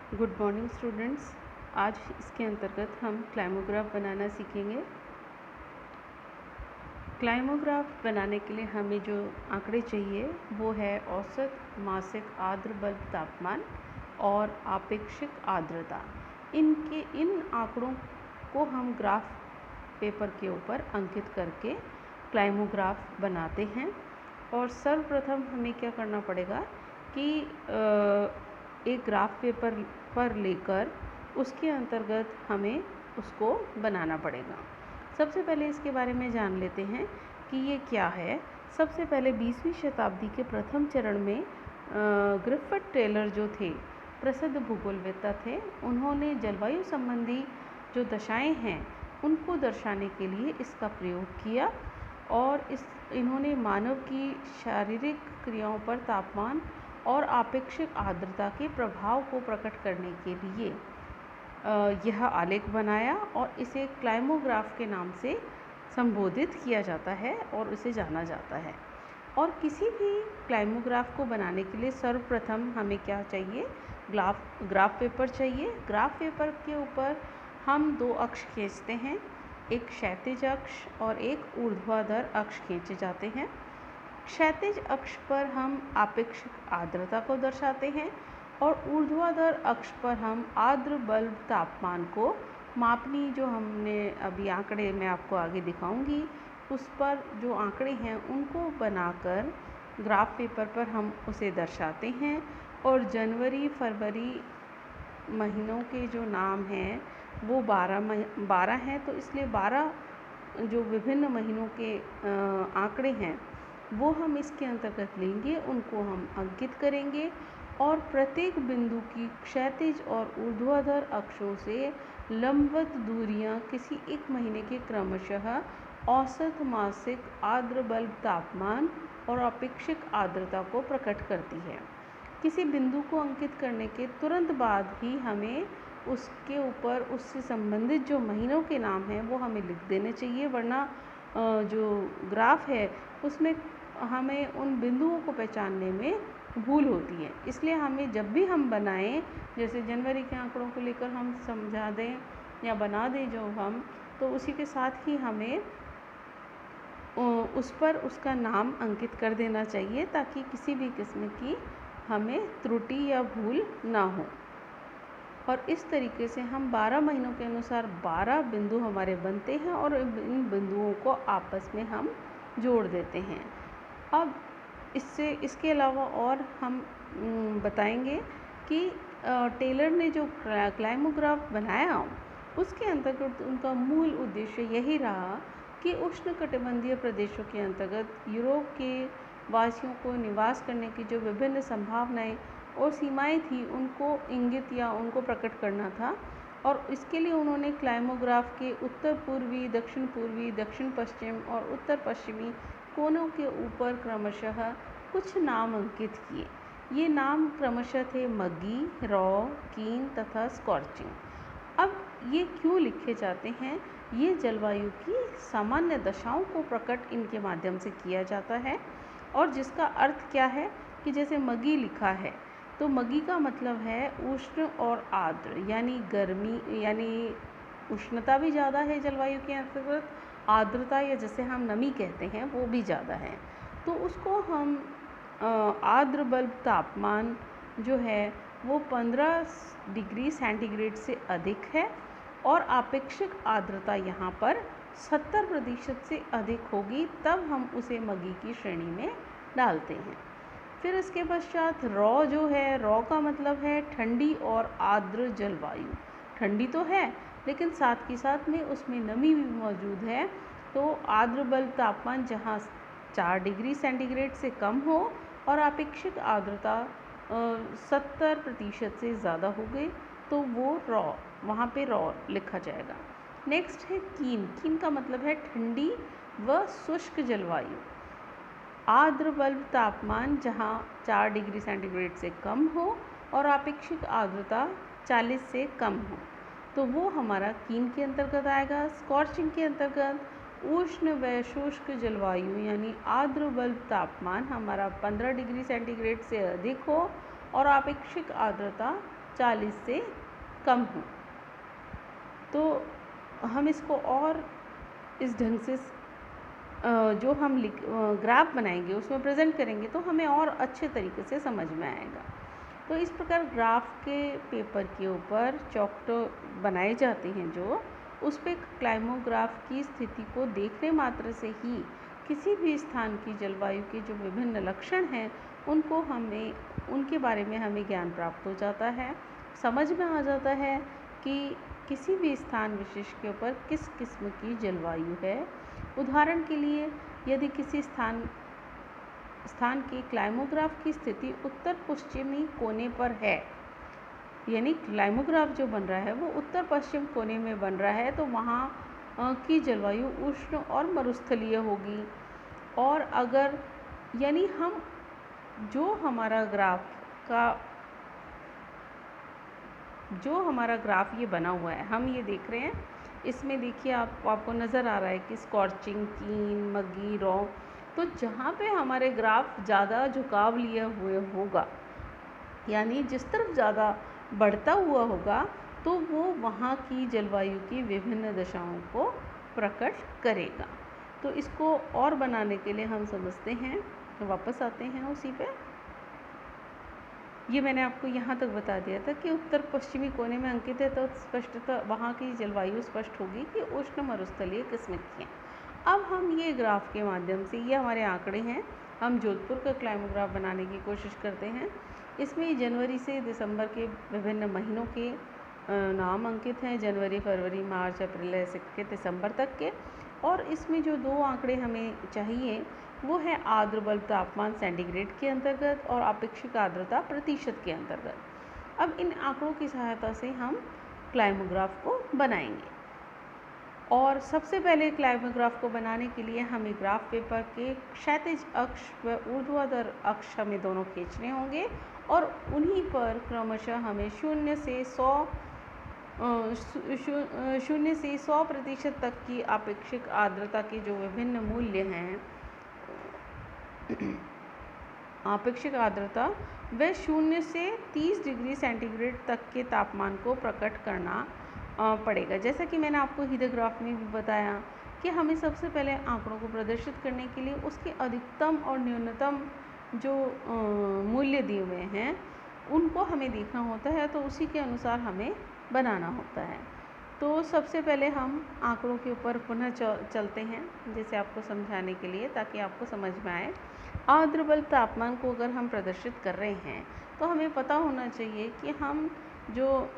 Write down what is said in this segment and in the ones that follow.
Good morning students. आज इसके अंतर्गत हम क्लाइमोग्राफ बनाना सीखेंगे। क्लाइमोग्राफ बनाने के लिए हमें जो आंकड़े चाहिए वो है औसत मासिक आर्द्र बल्ब तापमान और आपेक्षिक आर्द्रता। इन आंकड़ों को हम ग्राफ पेपर के ऊपर अंकित करके क्लाइमोग्राफ बनाते हैं। और सर्वप्रथम हमें क्या करना पड़ेगा कि एक ग्राफ पेपर पर लेकर उसके अंतर्गत हमें उसको बनाना पड़ेगा। सबसे पहले इसके बारे में जान लेते हैं कि ये क्या है। सबसे पहले 20वीं शताब्दी के प्रथम चरण में ग्रिफिथ टेलर जो थे, प्रसिद्ध भूगोलवेत्ता थे, उन्होंने जलवायु संबंधी जो दशाएं हैं उनको दर्शाने के लिए इसका प्रयोग किया। और इन्होंने मानव की शारीरिक क्रियाओं पर तापमान और आपेक्षिक आर्द्रता के प्रभाव को प्रकट करने के लिए यह आलेख बनाया और इसे क्लाइमोग्राफ के नाम से संबोधित किया जाता है और इसे जाना जाता है। और किसी भी क्लाइमोग्राफ को बनाने के लिए सर्वप्रथम हमें क्या चाहिए? ग्राफ पेपर चाहिए। ग्राफ पेपर के ऊपर हम दो अक्ष खींचते हैं, एक क्षैतिज अक्ष और एक ऊर्ध्वाधर अक्ष खींचे जाते हैं। क्षैतिज अक्ष पर हम आपेक्षिक आर्द्रता को दर्शाते हैं और ऊर्ध्वाधर अक्ष पर हम आर्द्र बल्ब तापमान को मापनी, जो हमने अभी आंकड़े मैं आपको आगे दिखाऊंगी, उस पर जो आंकड़े हैं उनको बनाकर ग्राफ पेपर पर हम उसे दर्शाते हैं। और जनवरी फरवरी महीनों के जो नाम हैं वो 12 हैं, तो इसलिए 12 जो विभिन्न महीनों के आंकड़े हैं वो हम इसके अंतर्गत लेंगे, उनको हम अंकित करेंगे और प्रत्येक बिंदु की क्षैतिज और ऊर्ध्वाधर अक्षों से लंबवत दूरियां किसी एक महीने के क्रमशः औसत मासिक आर्द्र बल्ब तापमान और अपेक्षिक आर्द्रता को प्रकट करती है। किसी बिंदु को अंकित करने के तुरंत बाद ही हमें उसके ऊपर उससे संबंधित जो महीनों के नाम हैं वो हमें लिख देने चाहिए, वरना जो ग्राफ है उसमें हमें उन बिंदुओं को पहचानने में भूल होती है। इसलिए हमें जब भी हम बनाएं, जैसे जनवरी के आंकड़ों को लेकर हम समझा दें या बना दें जो हम, तो उसी के साथ ही हमें उस पर उसका नाम अंकित कर देना चाहिए ताकि किसी भी किस्म की हमें त्रुटि या भूल ना हो। और इस तरीके से हम 12 महीनों के अनुसार 12 बिंदु हमारे बनते हैं और इन बिंदुओं को आपस में हम जोड़ देते हैं। अब इसके अलावा और हम बताएंगे कि टेलर ने जो क्लाइमोग्राफ बनाया उसके अंतर्गत उनका मूल उद्देश्य यही रहा कि उष्णकटिबंधीय प्रदेशों के अंतर्गत यूरोप के वासियों को निवास करने की जो विभिन्न संभावनाएं और सीमाएं थी उनको इंगित या उनको प्रकट करना था। और इसके लिए उन्होंने क्लाइमोग्राफ के उत्तर पूर्वी, दक्षिण पश्चिम और उत्तर पश्चिमी कोनों के ऊपर क्रमशः कुछ नाम अंकित किए। ये नाम क्रमशः थे मगी, रॉ, कीन तथा स्कॉर्चिंग। अब ये क्यों लिखे जाते हैं? ये जलवायु की सामान्य दशाओं को प्रकट इनके माध्यम से किया जाता है। और जिसका अर्थ क्या है कि जैसे मगी लिखा है तो मगी का मतलब है उष्ण और आर्द्र, यानी गर्मी, यानी उष्णता भी ज़्यादा है जलवायु के अंतर्गत, आर्द्रता या जैसे हम नमी कहते हैं वो भी ज़्यादा है। तो उसको हम आर्द्र बल्ब तापमान जो है वो 15 डिग्री सेंटीग्रेड से अधिक है और आपेक्षिक आर्द्रता यहाँ पर 70% से अधिक होगी, तब हम उसे मगी की श्रेणी में डालते हैं। फिर इसके पश्चात रॉ जो है, रॉ का मतलब है ठंडी और आर्द्र जलवायु। ठंडी तो है लेकिन साथ ही साथ में उसमें नमी भी मौजूद है, तो आर्द्र बल्ब तापमान जहाँ 4 डिग्री सेंटीग्रेड से कम हो और अपेक्षित आर्द्रता 70% से ज़्यादा हो गई तो वो रॉ, वहाँ पे रॉ लिखा जाएगा। नेक्स्ट है कीन। कीन का मतलब है ठंडी व शुष्क जलवायु। आर्द्र बल्ब तापमान जहाँ 4 डिग्री सेंटीग्रेड से कम हो और अपेक्षित आर्द्रता 40 से कम हो तो वो हमारा कीन के अंतर्गत आएगा। स्कॉर्चिंग के अंतर्गत उष्ण व शुष्क जलवायु यानी आर्द्र बल्ब तापमान हमारा 15 डिग्री सेंटीग्रेड से अधिक हो और अपेक्षित आर्द्रता 40 से कम हो। तो हम इसको और इस ढंग से जो हम ग्राफ बनाएंगे उसमें प्रेजेंट करेंगे तो हमें और अच्छे तरीके से समझ में आएगा। तो इस प्रकार ग्राफ के पेपर के ऊपर चौक बनाए जाते हैं जो उस पर क्लाइमोग्राफ की स्थिति को देखने मात्र से ही किसी भी स्थान की जलवायु के जो विभिन्न लक्षण हैं उनके बारे में हमें ज्ञान प्राप्त हो जाता है, समझ में आ जाता है कि किसी भी स्थान विशेष के ऊपर किस किस्म की जलवायु है। उदाहरण के लिए यदि किसी स्थान के क्लाइमोग्राफ की स्थिति उत्तर पश्चिमी कोने पर है, यानी क्लाइमोग्राफ जो बन रहा है वो उत्तर पश्चिम कोने में बन रहा है, तो वहाँ की जलवायु उष्ण और मरुस्थलीय होगी। और अगर यानी हम जो हमारा ग्राफ ये बना हुआ है, हम ये देख रहे हैं, इसमें देखिए आपको नज़र आ रहा है कि स्कॉर्चिंग, कीन, मग्गी, रॉ। तो जहाँ पे हमारे ग्राफ ज़्यादा झुकाव लिए हुए होगा, यानी जिस तरफ ज़्यादा बढ़ता हुआ होगा, तो वो वहाँ की जलवायु की विभिन्न दशाओं को प्रकट करेगा। तो इसको और बनाने के लिए हम समझते हैं, तो वापस आते हैं उसी पे। ये मैंने आपको यहाँ तक बता दिया था कि उत्तर पश्चिमी कोने में अंकित है, तो स्पष्टतः वहाँ की जलवायु स्पष्ट होगी कि उष्ण मरुस्थलीय किस्म की है। अब हम ये ग्राफ के माध्यम से, ये हमारे आंकड़े हैं, हम जोधपुर का क्लाइमोग्राफ बनाने की कोशिश करते हैं। इसमें जनवरी से दिसंबर के विभिन्न महीनों के नाम अंकित हैं, जनवरी, फरवरी, मार्च, अप्रैल से दिसंबर तक के। और इसमें जो दो आंकड़े हमें चाहिए वो है आर्द्र बल्ब तापमान सेंटीग्रेड के अंतर्गत और अपेक्षित आर्द्रता प्रतिशत के अंतर्गत। अब इन आंकड़ों की सहायता से हम क्लाइमोग्राफ को बनाएंगे। और सबसे पहले क्लाइमोग्राफ को बनाने के लिए हमें ग्राफ पेपर के क्षैतिज अक्ष व ऊर्ध्वाधर अक्ष हमें दोनों खींचने होंगे और उन्हीं पर क्रमशः हमें 0 से 100% तक की अपेक्षित आर्द्रता के जो विभिन्न मूल्य हैं, अपेक्षित आर्द्रता व 0 से 30 डिग्री सेंटीग्रेड तक के तापमान को प्रकट करना पड़ेगा। जैसा कि मैंने आपको हिदोग्राफ में भी बताया कि हमें सबसे पहले आंकड़ों को प्रदर्शित करने के लिए उसके अधिकतम और न्यूनतम जो मूल्य दिए हुए हैं उनको हमें देखना होता है, तो उसी के अनुसार हमें बनाना होता है। तो सबसे पहले हम आंकड़ों के ऊपर पुनः चलते हैं, जैसे आपको समझाने के लिए, ताकि आपको समझ में आए। आर्द्र बल्ब तापमान को अगर हम प्रदर्शित कर रहे हैं तो हमें पता होना चाहिए कि हम जो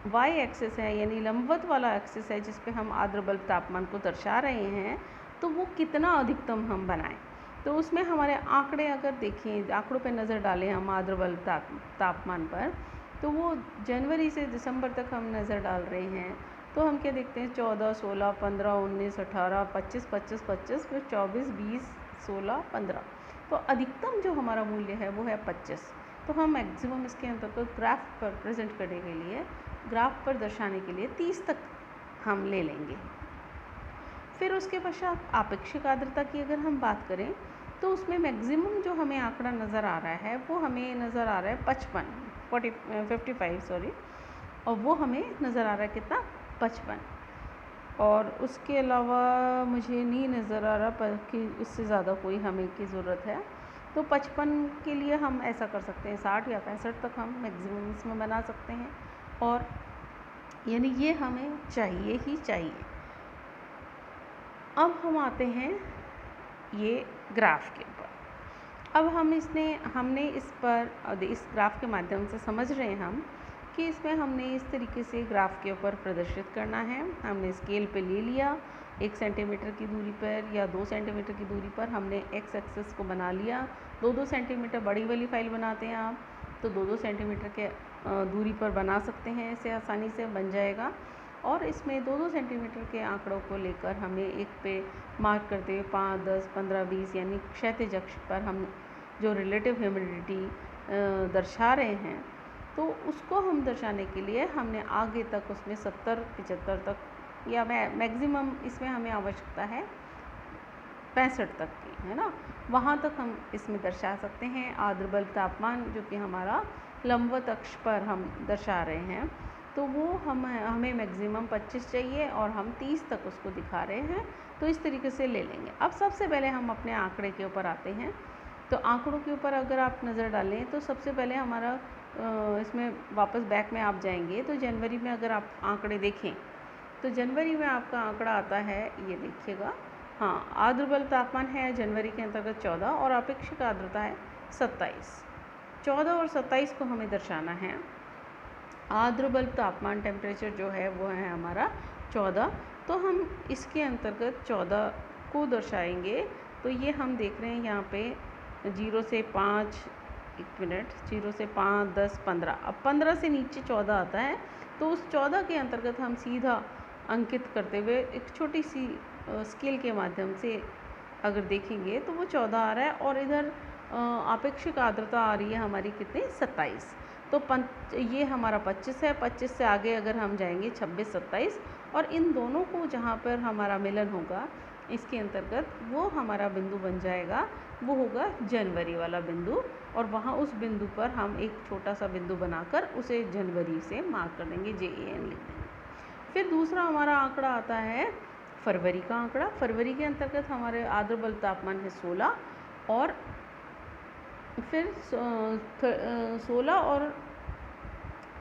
y एक्सिस है, यानी लंबवत वाला एक्सिस है जिस पे हम आर्द्र बल्ब तापमान को दर्शा रहे हैं, तो वो कितना अधिकतम हम बनाएं। तो उसमें हमारे आंकड़े अगर देखें, आंकड़ों पे नज़र डालें हम आर्द्र बल्ब तापमान पर, तो वो जनवरी से दिसंबर तक हम नज़र डाल रहे हैं। तो हम क्या देखते हैं, 14, 16, 15, 19, 18, 25, 25, 25, फिर 24, 20, 16, 15। तो अधिकतम जो हमारा मूल्य है वो है 25। तो हम मैक्सिमम इसके अंतर्गत ग्राफ पर प्रेजेंट करने के लिए, ग्राफ पर दर्शाने के लिए 30 तक हम ले लेंगे। फिर उसके पश्चात आपेक्षिक आर्द्रता की अगर हम बात करें तो उसमें मैक्सिमम जो हमें आंकड़ा नज़र आ रहा है वो हमें नज़र आ रहा है 55 सॉरी, और वो हमें नज़र आ रहा है कितना, 55। और उसके अलावा मुझे नहीं नज़र आ रहा कि इससे ज़्यादा कोई हमें की ज़रूरत है। तो 55 के लिए हम ऐसा कर सकते हैं, 60 या 65 तक हम मैक्सिमम इसमें बना सकते हैं, और यानी ये हमें चाहिए ही चाहिए। अब हम आते हैं ये ग्राफ के ऊपर। अब हमने इस ग्राफ के माध्यम से समझ रहे हैं हम कि इसमें हमने इस तरीके से ग्राफ के ऊपर प्रदर्शित करना है। हमने स्केल पे ले लिया, 1 सेंटीमीटर की दूरी पर या 2 सेंटीमीटर की दूरी पर हमने एक्स एक्सिस को बना लिया। 2-2 सेंटीमीटर बड़ी वाली फाइल बनाते हैं आप, तो 2-2 सेंटीमीटर के दूरी पर बना सकते हैं, इसे आसानी से बन जाएगा। और इसमें 2-2 सेंटीमीटर के आंकड़ों को लेकर हमें एक पे मार्क करते हुए 5, 10, 15, 20 यानी क्षैतिज अक्ष पर हम जो रिलेटिव ह्यूमिडिटी दर्शा रहे हैं, तो उसको हम दर्शाने के लिए हमने आगे तक उसमें 70-75 तक, या मैक्सिमम इसमें हमें आवश्यकता है 65 तक की, है ना, वहाँ तक हम इसमें दर्शा सकते हैं आर्द्र बल्ब तापमान, जो कि हमारा लंबवत अक्ष पर हम दर्शा रहे हैं, तो वो हमें मैक्सिमम 25 चाहिए और हम 30 तक उसको दिखा रहे हैं, तो इस तरीके से ले लेंगे। अब सबसे पहले हम अपने आंकड़े के ऊपर आते हैं। तो आंकड़ों के ऊपर अगर आप नज़र डालें तो सबसे पहले हमारा इसमें वापस बैक में आप जाएंगे तो जनवरी में अगर आप आंकड़े देखें तो जनवरी में आपका आंकड़ा आता है, ये देखिएगा, हाँ, आर्द्र बल्ब तापमान है जनवरी के अंतर्गत 14 और अपेक्षित आर्द्रता है 27। 14 और 27 को हमें दर्शाना है। आर्द्र बल्ब तापमान टेम्परेचर जो है वो है हमारा 14, तो हम इसके अंतर्गत 14 को दर्शाएंगे। तो ये हम देख रहे हैं यहाँ पे 0 से 5, 1 मिनट, 0 से 5, 10, 15, अब 15 से नीचे 14 आता है, तो उस 14 के अंतर्गत हम सीधा अंकित करते हुए एक छोटी सी स्केल के माध्यम से अगर देखेंगे तो वो 14 आ रहा है और इधर आपेक्षिक आर्द्रता आ रही है हमारी कितने, 27। तो ये हमारा 25 है, 25 से आगे अगर हम जाएंगे 26, 27, और इन दोनों को जहाँ पर हमारा मिलन होगा इसके अंतर्गत वो हमारा बिंदु बन जाएगा, वो होगा जनवरी वाला बिंदु, और वहाँ उस बिंदु पर हम एक छोटा सा बिंदु बनाकर उसे जनवरी से मार्क कर देंगे, JAN लिख देंगे। फिर दूसरा हमारा आंकड़ा आता है फरवरी का आंकड़ा। फरवरी के अंतर्गत हमारे आर्द्र बल्ब तापमान है 16 और फिर 16 और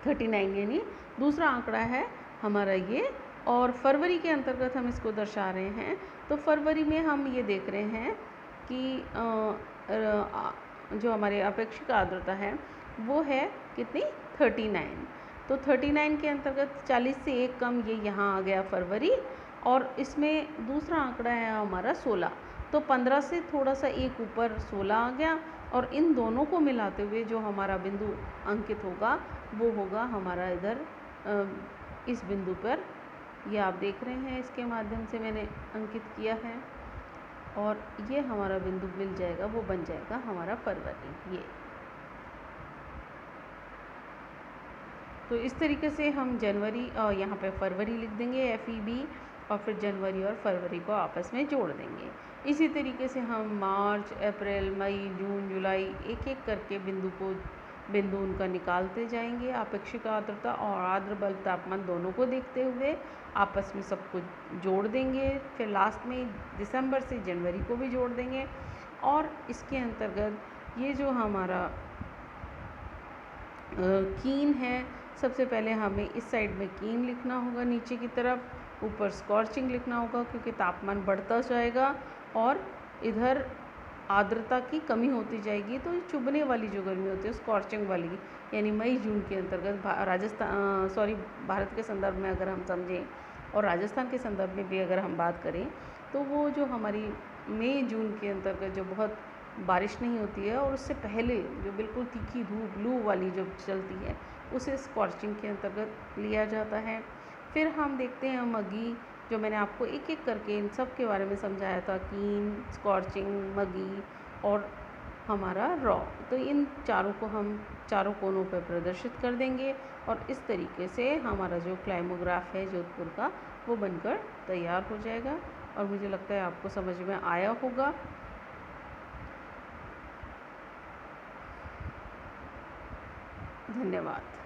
39, यानी दूसरा आंकड़ा है हमारा ये, और फरवरी के अंतर्गत हम इसको दर्शा रहे हैं। तो फरवरी में हम ये देख रहे हैं कि जो हमारे अपेक्षित आर्द्रता है वो है कितनी, 39। तो 39 के अंतर्गत 40 से 1 कम, ये यहाँ आ गया फरवरी, और इसमें दूसरा आंकड़ा है हमारा 16, तो 15 से थोड़ा सा 1 ऊपर 16 आ गया, और इन दोनों को मिलाते हुए जो हमारा बिंदु अंकित होगा वो होगा हमारा इधर इस बिंदु पर, ये आप देख रहे हैं इसके माध्यम से मैंने अंकित किया है, और ये हमारा बिंदु मिल जाएगा, वो बन जाएगा हमारा फरवरी। ये तो इस तरीके से हम जनवरी और यहाँ पे फरवरी लिख देंगे FEB, और फिर जनवरी और फरवरी को आपस में जोड़ देंगे। इसी तरीके से हम मार्च, अप्रैल, मई, जून, जुलाई एक एक करके बिंदु उनका निकालते जाएंगे। अपेक्षित आर्द्रता और आर्द्र बल्ब तापमान दोनों को देखते हुए आपस में सब कुछ जोड़ देंगे। फिर लास्ट में दिसंबर से जनवरी को भी जोड़ देंगे, और इसके अंतर्गत ये जो हमारा कीन है, सबसे पहले हमें इस साइड में कीन लिखना होगा नीचे की तरफ, ऊपर स्कॉर्चिंग लिखना होगा क्योंकि तापमान बढ़ता जाएगा और इधर आर्द्रता की कमी होती जाएगी, तो चुभने वाली जो गर्मी होती है स्कॉर्चिंग वाली, यानी मई जून के अंतर्गत भारत के संदर्भ में अगर हम समझें और राजस्थान के संदर्भ में भी अगर हम बात करें, तो वो जो हमारी मई जून के अंतर्गत जो बहुत बारिश नहीं होती है और उससे पहले जो बिल्कुल तीखी धूप लू वाली जो चलती है उसे स्कॉर्चिंग के अंतर्गत लिया जाता है। फिर हम देखते हैं मगी, जो मैंने आपको एक एक करके इन सब के बारे में समझाया था, कीन, स्कॉर्चिंग, मगी और हमारा रॉ। तो इन चारों को हम चारों कोनों पर प्रदर्शित कर देंगे, और इस तरीके से हमारा जो क्लाइमोग्राफ है जोधपुर का वो बनकर तैयार हो जाएगा, और मुझे लगता है आपको समझ में आया होगा। धन्यवाद।